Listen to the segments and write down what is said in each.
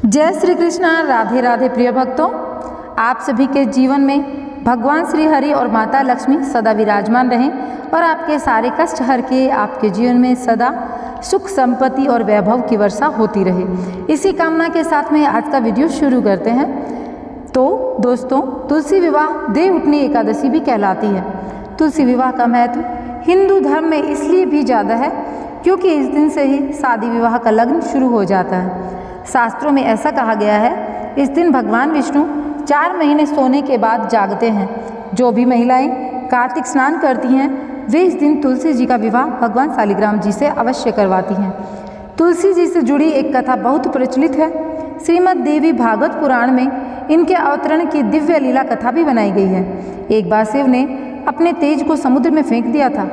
जय श्री कृष्णा। राधे राधे प्रिय भक्तों, आप सभी के जीवन में भगवान श्री हरि और माता लक्ष्मी सदा विराजमान रहें और आपके सारे कष्ट हर के आपके जीवन में सदा सुख संपत्ति और वैभव की वर्षा होती रहे। इसी कामना के साथ में आज का वीडियो शुरू करते हैं। तो दोस्तों, तुलसी विवाह देव उठनी एकादशी भी कहलाती है। तुलसी विवाह का महत्व हिंदू धर्म में इसलिए भी ज़्यादा है क्योंकि इस दिन से ही शादी विवाह का लग्न शुरू हो जाता है। शास्त्रों में ऐसा कहा गया है, इस दिन भगवान विष्णु 4 महीने सोने के बाद जागते हैं। जो भी महिलाएं कार्तिक स्नान करती हैं वे इस दिन तुलसी जी का विवाह भगवान शालिग्राम जी से अवश्य करवाती हैं। तुलसी जी से जुड़ी एक कथा बहुत प्रचलित है। श्रीमद् देवी भागवत पुराण में इनके अवतरण की दिव्य लीला कथा भी बनाई गई है। एक बार शिव ने अपने तेज को समुद्र में फेंक दिया था।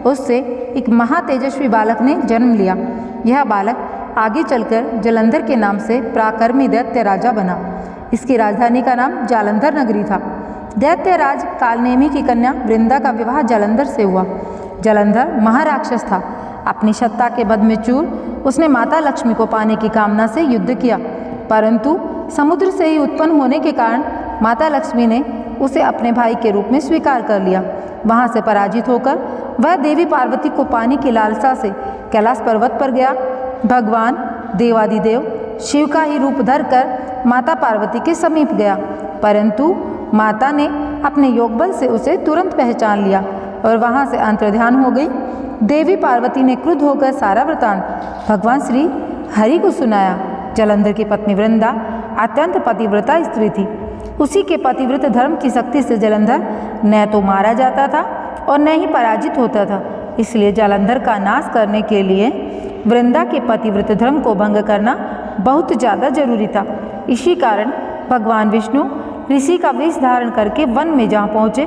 उससे एक महातेजस्वी बालक ने जन्म लिया। यह बालक आगे चलकर जालंधर के नाम से पराक्रमी दैत्य राजा बना। इसकी राजधानी का नाम जालंधर नगरी था। दैत्यराज कालनेमी की कन्या वृंदा का विवाह जालंधर से हुआ। जालंधर महाराक्षस था। अपनी सत्ता के बद में चूर उसने माता लक्ष्मी को पाने की कामना से युद्ध किया, परंतु समुद्र से ही उत्पन्न होने के कारण माता लक्ष्मी ने उसे अपने भाई के रूप में स्वीकार कर लिया। वहाँ से पराजित होकर वह देवी पार्वती को पाने की लालसा से कैलाश पर्वत पर गया। भगवान देवादिदेव शिव का ही रूप धरकर माता पार्वती के समीप गया, परंतु माता ने अपने योग बल से उसे तुरंत पहचान लिया और वहां से अंतर्ध्यान हो गई। देवी पार्वती ने क्रुद्ध होकर सारा वृतांत भगवान श्री हरि को सुनाया। जालंधर की पत्नी वृंदा अत्यंत पतिव्रता स्त्री थी। उसी के पतिव्रत धर्म की शक्ति से जालंधर न तो मारा जाता था और न ही पराजित होता था। इसलिए जालंधर का नाश करने के लिए वृंदा के पतिव्रत धर्म को भंग करना बहुत ज़्यादा जरूरी था। इसी कारण भगवान विष्णु ऋषि का वेश धारण करके वन में जा पहुँचे,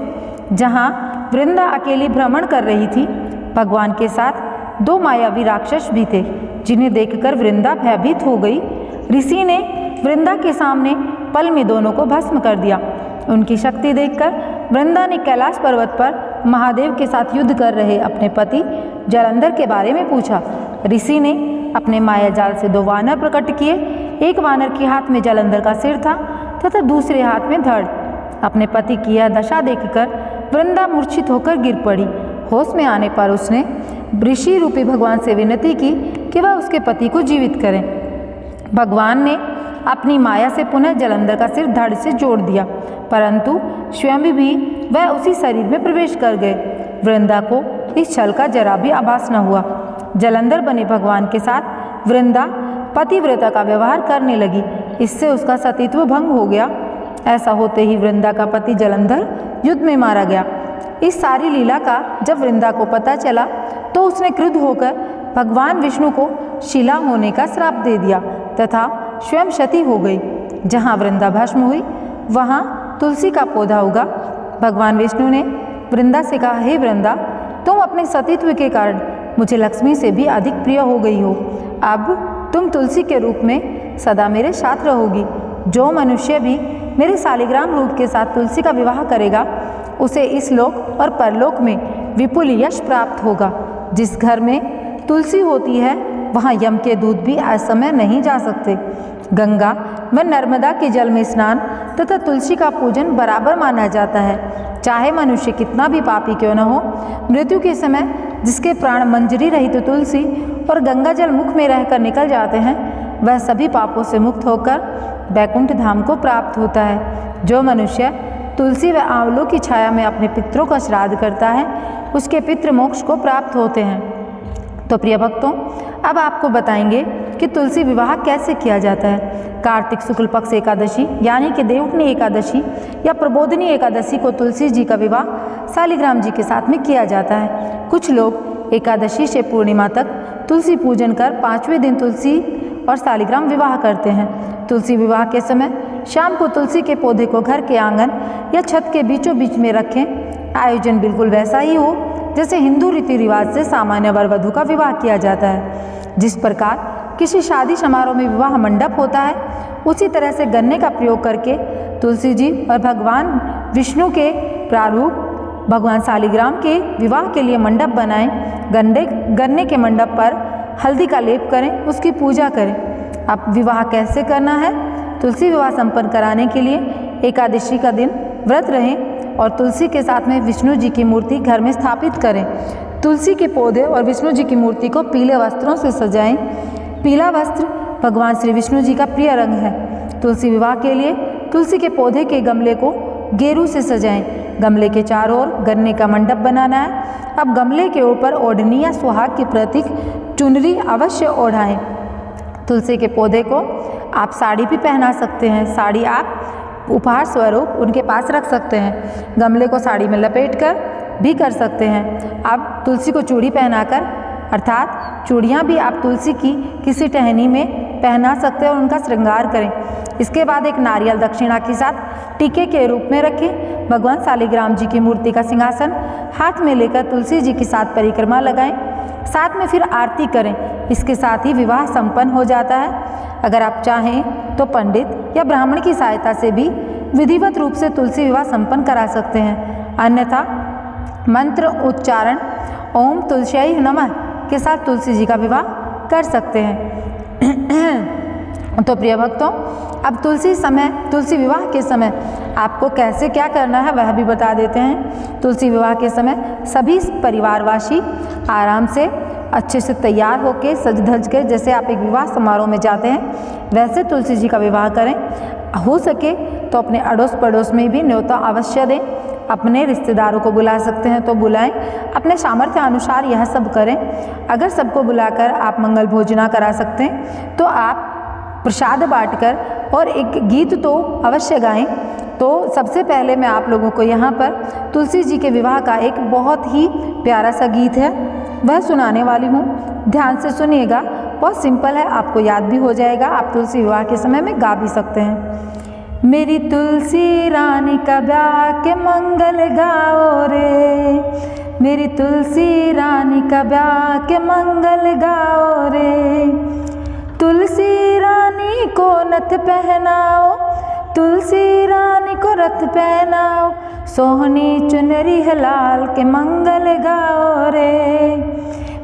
जहाँ वृंदा अकेली भ्रमण कर रही थी। भगवान के साथ 2 मायावी राक्षस भी थे, जिन्हें देखकर वृंदा भयभीत हो गई। ऋषि ने वृंदा के सामने पल में दोनों को भस्म कर दिया। उनकी शक्ति देखकर वृंदा ने कैलाश पर्वत पर महादेव के साथ युद्ध कर रहे अपने पति जालंधर के बारे में पूछा। ऋषि ने अपने माया जाल से 2 वानर प्रकट किए। एक वानर के हाथ में जालंधर का सिर था तथा दूसरे हाथ में धड़। अपने पति की यह दशा देखकर वृंदा मूर्छित होकर गिर पड़ी। होश में आने पर उसने ऋषि रूपी भगवान से विनती की कि वह उसके पति को जीवित करें। भगवान ने अपनी माया से पुनः जालंधर का सिर धड़ से जोड़ दिया, परंतु स्वयं भी वह उसी शरीर में प्रवेश कर गए। वृंदा को इस छल का जरा भी आभास न हुआ। जालंधर बने भगवान के साथ वृंदा पतिव्रता का व्यवहार करने लगी। इससे उसका सतीत्व भंग हो गया। ऐसा होते ही वृंदा का पति जालंधर युद्ध में मारा गया। इस सारी लीला का जब वृंदा को पता चला तो उसने क्रुद्ध होकर भगवान विष्णु को शिला होने का श्राप दे दिया तथा स्वयं क्षति हो गई। जहाँ वृंदा भस्म हुई वहाँ तुलसी का पौधा उगा। भगवान विष्णु ने वृंदा से कहा, हे वृंदा, तुम अपने सतीत्व के कारण मुझे लक्ष्मी से भी अधिक प्रिय हो गई हो। अब तुम तुलसी के रूप में सदा मेरे साथ रहोगी। जो मनुष्य भी मेरे शालिग्राम रूप के साथ तुलसी का विवाह करेगा उसे इस लोक और परलोक में विपुल यश प्राप्त होगा। जिस घर में तुलसी होती है वहाँ यम के दूत भी असमय नहीं जा सकते। गंगा व नर्मदा के जल में स्नान तथा तुलसी का पूजन बराबर माना जाता है। चाहे मनुष्य कितना भी पापी क्यों न हो, मृत्यु के समय जिसके प्राण मंजरी रहित तो तुलसी और गंगा जल मुख में रहकर निकल जाते हैं, वह सभी पापों से मुक्त होकर बैकुंठ धाम को प्राप्त होता है। जो मनुष्य तुलसी व आंवलों की छाया में अपने पितरों का श्राद्ध करता है उसके पितृ मोक्ष को प्राप्त होते हैं। तो प्रिय भक्तों, अब आपको बताएंगे कि तुलसी विवाह कैसे किया जाता है। कार्तिक शुक्ल पक्ष एकादशी यानी कि देवउठनी एकादशी या प्रबोधिनी एकादशी को तुलसी जी का विवाह शालिग्राम जी के साथ में किया जाता है। कुछ लोग एकादशी से पूर्णिमा तक तुलसी पूजन कर 5वें दिन तुलसी और शालिग्राम विवाह करते हैं। तुलसी विवाह के समय शाम को तुलसी के पौधे को घर के आंगन या छत के बीचों बीच में रखें। आयोजन बिल्कुल वैसा ही हो जैसे हिंदू रीति रिवाज से सामान्य वर वधू का विवाह किया जाता है। जिस प्रकार किसी शादी समारोह में विवाह मंडप होता है, उसी तरह से गन्ने का प्रयोग करके तुलसी जी और भगवान विष्णु के प्रारूप भगवान शालिग्राम के विवाह के लिए मंडप बनाएं। गन्ने के मंडप पर हल्दी का लेप करें, उसकी पूजा करें। अब विवाह कैसे करना है? तुलसी विवाह संपन्न कराने के लिए एकादशी का दिन व्रत रहें और तुलसी के साथ में विष्णु जी की मूर्ति घर में स्थापित करें। तुलसी के पौधे और विष्णु जी की मूर्ति को पीले वस्त्रों से सजाएं। पीला वस्त्र भगवान श्री विष्णु जी का प्रिय रंग है। तुलसी विवाह के लिए तुलसी के पौधे के गमले को गेरू से सजाएं। गमले के चारों ओर गन्ने का मंडप बनाना है। अब गमले के ऊपर ओढ़नी या सुहाग के प्रतीक चुनरी अवश्य ओढ़ाएं। तुलसी के पौधे को आप साड़ी भी पहना सकते हैं। साड़ी आप उपहार स्वरूप उनके पास रख सकते हैं। गमले को साड़ी में लपेट कर भी कर सकते हैं। अब तुलसी को चूड़ी पहनाकर, अर्थात चूड़ियाँ भी आप तुलसी की किसी टहनी में पहना सकते हैं और उनका श्रृंगार करें। इसके बाद एक नारियल दक्षिणा के साथ टीके के रूप में रखें। भगवान शालिग्राम जी की मूर्ति का सिंहासन हाथ में लेकर तुलसी जी के साथ परिक्रमा लगाएं। साथ में फिर आरती करें। इसके साथ ही विवाह संपन्न हो जाता है। अगर आप चाहें तो पंडित या ब्राह्मण की सहायता से भी विधिवत रूप से तुलसी विवाह संपन्न करा सकते हैं। अन्यथा मंत्र उच्चारण ओम तुलस्यै नमः के साथ तुलसी जी का विवाह कर सकते हैं। तो प्रिय भक्तों, अब तुलसी विवाह के समय आपको कैसे क्या करना है वह भी बता देते हैं। तुलसी विवाह के समय सभी परिवारवासी आराम से अच्छे से तैयार होकर सज धज के, जैसे आप एक विवाह समारोह में जाते हैं वैसे तुलसी जी का विवाह करें। हो सके तो अपने अड़ोस पड़ोस में भी न्योता अवश्य दें। अपने रिश्तेदारों को बुला सकते हैं तो बुलाएं। अपने सामर्थ्य अनुसार यह सब करें। अगर सबको बुलाकर आप मंगल भोजना करा सकते हैं तो आप प्रसाद बांटकर और एक गीत तो अवश्य गाएं। तो सबसे पहले मैं आप लोगों को यहाँ पर तुलसी जी के विवाह का एक बहुत ही प्यारा सा गीत है वह सुनाने वाली हूँ। ध्यान से सुनिएगा, बहुत सिंपल है, आपको याद भी हो जाएगा। आप तुलसी विवाह के समय में गा भी सकते हैं। मेरी तुलसी रानी का ब्याह के मंगल गाओ रे, मेरी तुलसी रानी का ब्याह के मंगल गाओ रे। तुलसी रानी को नथ पहनाओ, तुलसी रानी को रथ पहनाओ, सोहनी चुनरी है लाल के मंगल गाओ रे।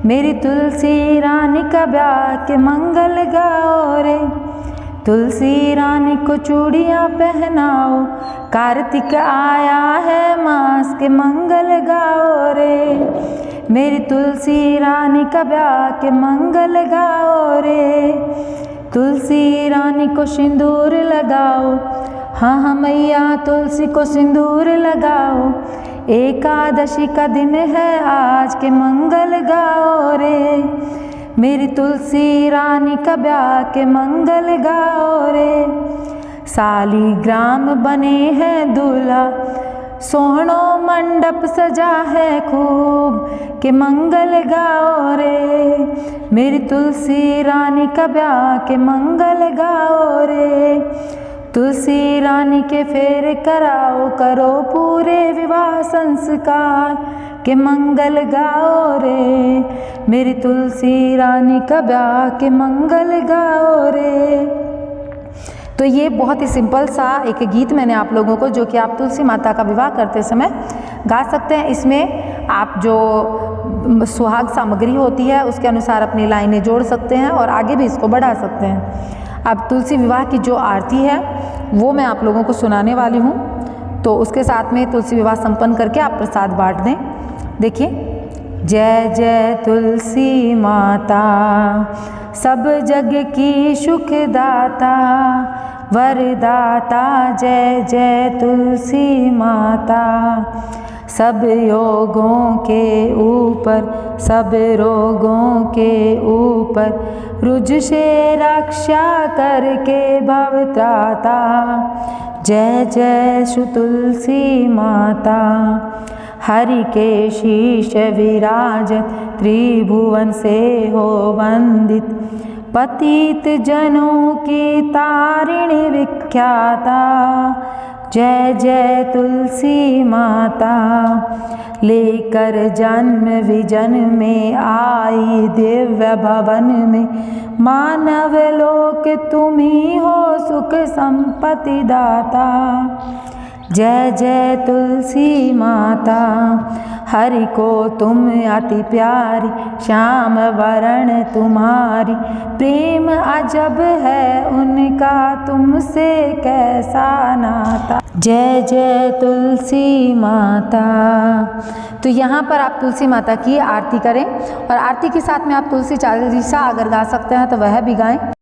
मेरी तुलसी रानी का ब्याह के मंगल गाओ रे। तुलसी रानी को चूड़ियाँ पहनाओ, कार्तिक आया है मास के मंगल गाओ रे। मेरी तुलसी रानी का ब्याह के मंगल गाओ रे। तुलसी रानी को सिंदूर लगाओ, हाँ मैया तुलसी को सिंदूर लगाओ। एकादशी का दिन है आज के मंगल गाओ रे। मेरी तुलसी रानी का ब्याह के मंगल गाओ रे। शालिग्राम बने हैं दूल्हा, सोहनो मंडप सजा है खूब के मंगल गाओ रे। मेरी तुलसी रानी का ब्याह के मंगल गाओ रे। तुलसी रानी के फेरे कराओ, करो पूरे विवाह संस्कार के मंगल गाओ रे। मेरी तुलसी रानी का ब्याह के मंगल गाओ रे। तो ये बहुत ही सिंपल सा एक गीत मैंने आप लोगों को, जो कि आप तुलसी माता का विवाह करते समय गा सकते हैं। इसमें आप जो सुहाग सामग्री होती है उसके अनुसार अपनी लाइनें जोड़ सकते हैं और आगे भी इसको बढ़ा सकते हैं। अब तुलसी विवाह की जो आरती है वो मैं आप लोगों को सुनाने वाली हूँ, तो उसके साथ में तुलसी विवाह संपन्न करके आप प्रसाद बांट दें। देखिए, जय जय तुलसी माता, सब जग की सुखदाता, वरदाता जय जय तुलसी माता। सब योगों के ऊपर, सब रोगों के ऊपर, रुज से रक्षा करके भवत्राता। जय जय श्री तुलसी माता। हरि के शीश विराजत, त्रिभुवन से हो वंदित, पतित जनों की तारिणी विख्याता। जय जय तुलसी माता। लेकर जन्म विजन में आई दिव्य भवन में, मानव लोक तुम ही हो सुख संपत्ति दाता। जय जय तुलसी माता, हरि को तुम अति प्यारी, श्याम वरण तुम्हारी, प्रेम अजब है उनका तुमसे कैसा नाता। जय जय तुलसी माता। तो यहाँ पर आप तुलसी माता की आरती करें और आरती के साथ में आप तुलसी चालीसा अगर गा सकते हैं तो वह भी गाएं।